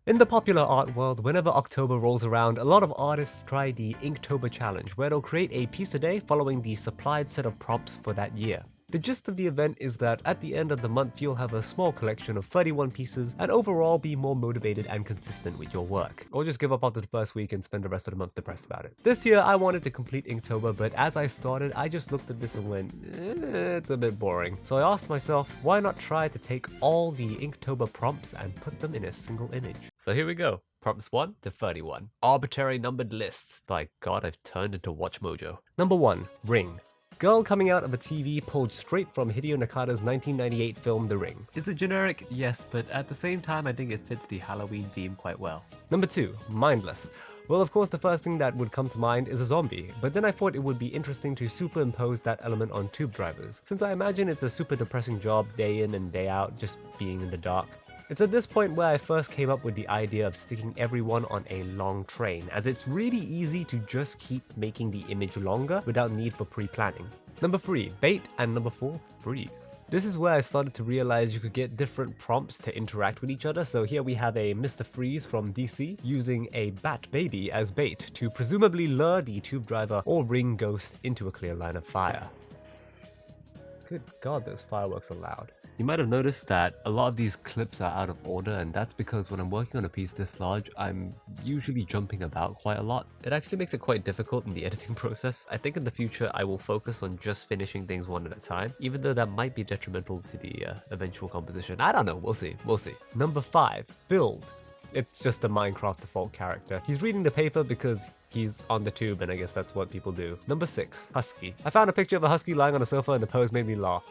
In the popular art world, whenever October rolls around, a lot of artists try the Inktober challenge, where they'll create a piece a day following the supplied set of prompts for that year. The gist of the event is that at the end of the month you'll have a small collection of 31 pieces and overall be more motivated and consistent with your work. Or just give up after the first week and spend the rest of the month depressed about it. This year I wanted to complete Inktober, but as I started I just looked at this and went, it's a bit boring. So I asked myself, why not try to take all the Inktober prompts and put them in a single image? So here we go. Prompts 1 to 31. Arbitrary numbered lists. By God, I've turned into Watch Mojo. Number 1. Ring. Girl coming out of a TV pulled straight from Hideo Nakata's 1998 film The Ring. Is it generic? Yes, but at the same time I think it fits the Halloween theme quite well. Number 2. Mindless. Well, of course the first thing that would come to mind is a zombie, but then I thought it would be interesting to superimpose that element on tube drivers, since I imagine it's a super depressing job day in and day out just being in the dark. It's at this point where I first came up with the idea of sticking everyone on a long train, as it's really easy to just keep making the image longer without need for pre-planning. Number 3. Bait, and number 4. Freeze. This is where I started to realize you could get different prompts to interact with each other, so here we have a Mr. Freeze from DC using a bat baby as bait to presumably lure the tube driver or ring ghost into a clear line of fire. Good God, those fireworks are loud. You might have noticed that a lot of these clips are out of order, and that's because when I'm working on a piece this large, I'm usually jumping about quite a lot. It actually makes it quite difficult in the editing process. I think in the future I will focus on just finishing things one at a time, even though that might be detrimental to the eventual composition. I don't know, we'll see. Number 5. Build. It's just a Minecraft default character. He's reading the paper because he's on the tube, and I guess that's what people do. Number 6. Husky. I found a picture of a husky lying on a sofa and the pose made me laugh.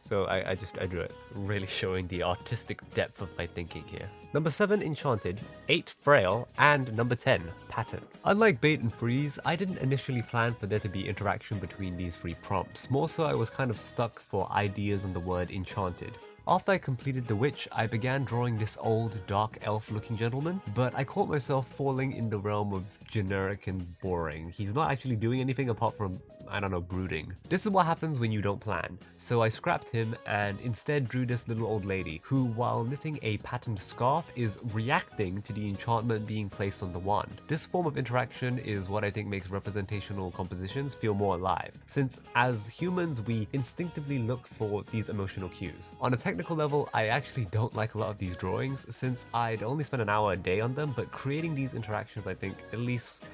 So I drew it. Really showing the artistic depth of my thinking here. Number 7, Enchanted. 8, Frail. And number 10, Pattern. Unlike Bait and Freeze, I didn't initially plan for there to be interaction between these 3 prompts. More so I was kind of stuck for ideas on the word Enchanted. After I completed The Witch, I began drawing this old, dark elf looking gentleman, but I caught myself falling in the realm of generic and boring. He's not actually doing anything apart from, I don't know, brooding. This is what happens when you don't plan. So I scrapped him and instead drew this little old lady, who while knitting a patterned scarf is reacting to the enchantment being placed on the wand. This form of interaction is what I think makes representational compositions feel more alive, since as humans we instinctively look for these emotional cues. On a technical level, I actually don't like a lot of these drawings, since I'd only spend an hour a day on them, but creating these interactions I think at least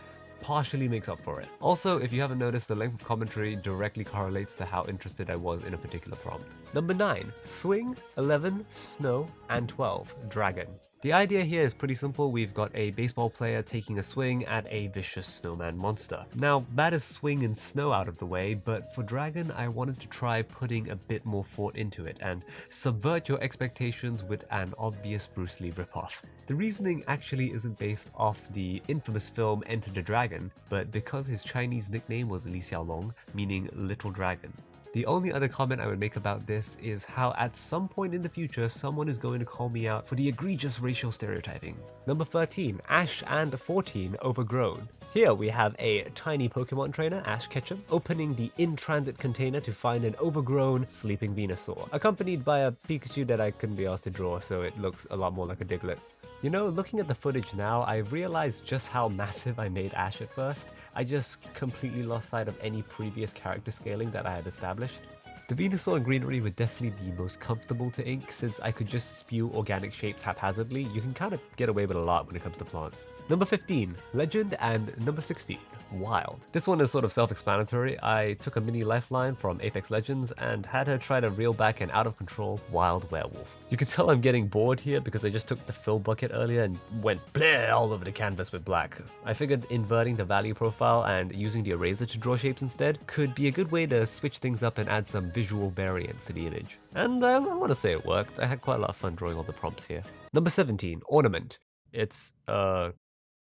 partially makes up for it. Also, if you haven't noticed, the length of commentary directly correlates to how interested I was in a particular prompt. Number 9. Swing, 11, Snow, and 12, Dragon. The idea here is pretty simple. We've got a baseball player taking a swing at a vicious snowman monster. Now, that is swing and snow out of the way, but for Dragon, I wanted to try putting a bit more thought into it and subvert your expectations with an obvious Bruce Lee ripoff. The reasoning actually isn't based off the infamous film Enter the Dragon, but because his Chinese nickname was Li Xiaolong, meaning Little Dragon. The only other comment I would make about this is how at some point in the future someone is going to call me out for the egregious racial stereotyping. Number 13, Ash and 14, Overgrown. Here we have a tiny Pokemon trainer, Ash Ketchum, opening the in-transit container to find an overgrown sleeping Venusaur, accompanied by a Pikachu that I couldn't be asked to draw, so it looks a lot more like a Diglett. You know, looking at the footage now, I realized just how massive I made Ash at first. I just completely lost sight of any previous character scaling that I had established. The Venusaur and greenery were definitely the most comfortable to ink, since I could just spew organic shapes haphazardly. You can kind of get away with a lot when it comes to plants. Number 15, Legend, and number 16, Wild. This one is sort of self-explanatory. I took a mini lifeline from Apex Legends and had her try to reel back an out-of-control wild werewolf. You can tell I'm getting bored here because I just took the fill bucket earlier and went bleh all over the canvas with black. I figured inverting the value profile and using the eraser to draw shapes instead could be a good way to switch things up and add some visual variance to the image. And I want to say it worked. I had quite a lot of fun drawing all the prompts here. Number 17, Ornament. It's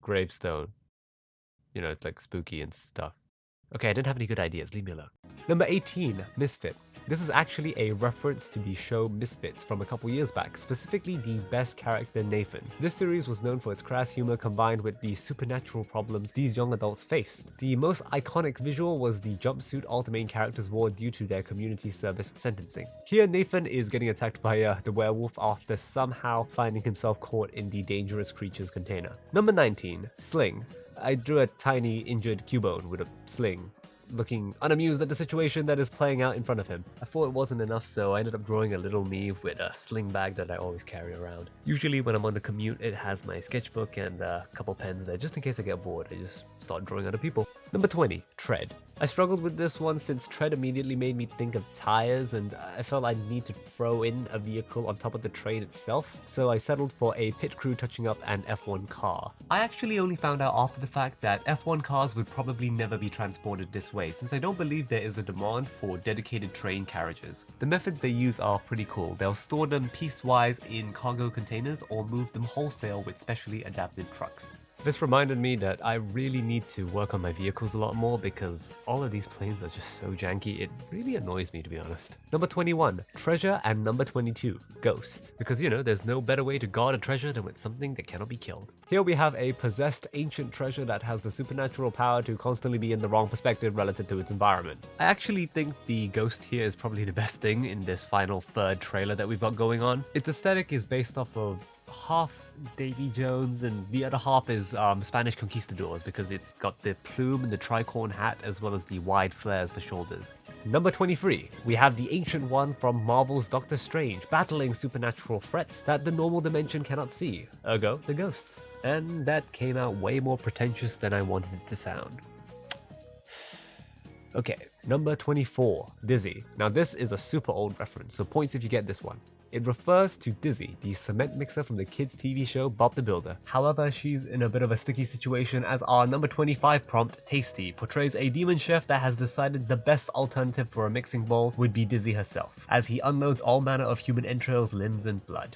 gravestone. You know, it's like spooky and stuff. Okay, I didn't have any good ideas, leave me alone. Number 18, Misfit. This is actually a reference to the show Misfits from a couple years back, specifically the best character Nathan. This series was known for its crass humor combined with the supernatural problems these young adults faced. The most iconic visual was the jumpsuit all the main characters wore due to their community service sentencing. Here Nathan is getting attacked by the werewolf after somehow finding himself caught in the dangerous creatures container. Number 19, Sling. I drew a tiny injured Cubone with a sling, looking unamused at the situation that is playing out in front of him. I thought it wasn't enough, so I ended up drawing a little me with a sling bag that I always carry around. Usually when I'm on the commute, it has my sketchbook and a couple pens there, just in case I get bored. I just start drawing other people. Number 20, Tread. I struggled with this one since Tread immediately made me think of tires, and I felt I need to throw in a vehicle on top of the train itself, so I settled for a pit crew touching up an F1 car. I actually only found out after the fact that F1 cars would probably never be transported this way, since I don't believe there is a demand for dedicated train carriages. The methods they use are pretty cool. They'll store them piecewise in cargo containers or move them wholesale with specially adapted trucks. This reminded me that I really need to work on my vehicles a lot more because all of these planes are just so janky, it really annoys me, to be honest. Number 21, Treasure, and number 22, Ghost. Because there's no better way to guard a treasure than with something that cannot be killed. Here we have a possessed ancient treasure that has the supernatural power to constantly be in the wrong perspective relative to its environment. I actually think the ghost here is probably the best thing in this final third trailer that we've got going on. Its aesthetic is based off of half Davy Jones and the other half is Spanish conquistadors because it's got the plume and the tricorn hat as well as the wide flares for shoulders. Number 23, we have the Ancient One from Marvel's Doctor Strange battling supernatural threats that the normal dimension cannot see, ergo the ghosts. And that came out way more pretentious than I wanted it to sound. Okay, number 24, Dizzy. Now this is a super old reference, so points if you get this one. It refers to Dizzy, the cement mixer from the kids' TV show Bob the Builder. However, she's in a bit of a sticky situation as our number 25 prompt, Tasty, portrays a demon chef that has decided the best alternative for a mixing bowl would be Dizzy herself, as he unloads all manner of human entrails, limbs, and blood.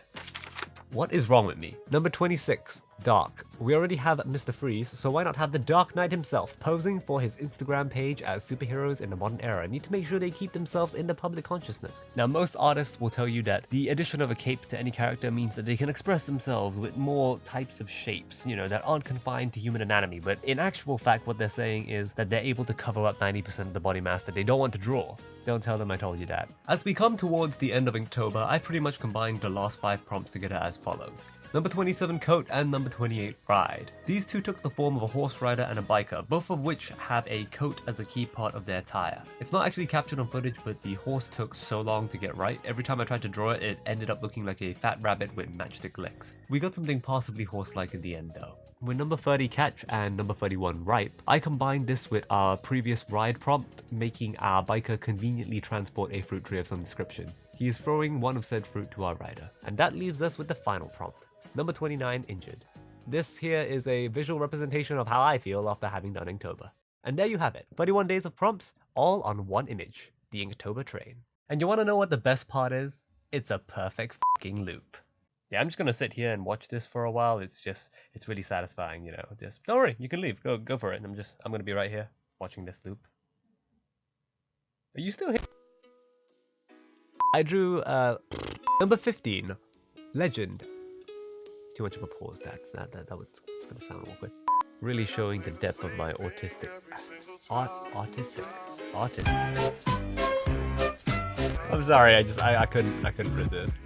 What is wrong with me? Number 26, Dark. We already have Mr. Freeze, so why not have the Dark Knight himself posing for his Instagram page as superheroes in the modern era? Need to make sure they keep themselves in the public consciousness. Now, most artists will tell you that the addition of a cape to any character means that they can express themselves with more types of shapes, that aren't confined to human anatomy, but in actual fact, what they're saying is that they're able to cover up 90% of the body mass that they don't want to draw. Don't tell them I told you that. As we come towards the end of Inktober, I pretty much combined the last 5 prompts together as follows. Number 27, Coat, and number 28, Ride. These two took the form of a horse rider and a biker, both of which have a coat as a key part of their attire. It's not actually captured on footage, but the horse took so long to get right. Every time I tried to draw it, it ended up looking like a fat rabbit with matchstick legs. We got something possibly horse-like in the end though. With number 30, Catch, and number 31, Ripe, I combined this with our previous ride prompt, making our biker conveniently transport a fruit tree of some description. He is throwing one of said fruit to our rider. And that leaves us with the final prompt. Number 29, Injured. This here is a visual representation of how I feel after having done Inktober. And there you have it, 31 days of prompts, all on one image, the Inktober train. And you want to know what the best part is? It's a perfect fucking loop. Yeah, I'm just gonna sit here and watch this for a while. It's really satisfying, Just don't worry, you can leave. Go for it. I'm gonna be right here watching this loop. Are you still here? I drew number 15, Legend. Too much of a pause. It's gonna sound awkward. Really showing the depth of my autistic. I'm sorry. I couldn't resist.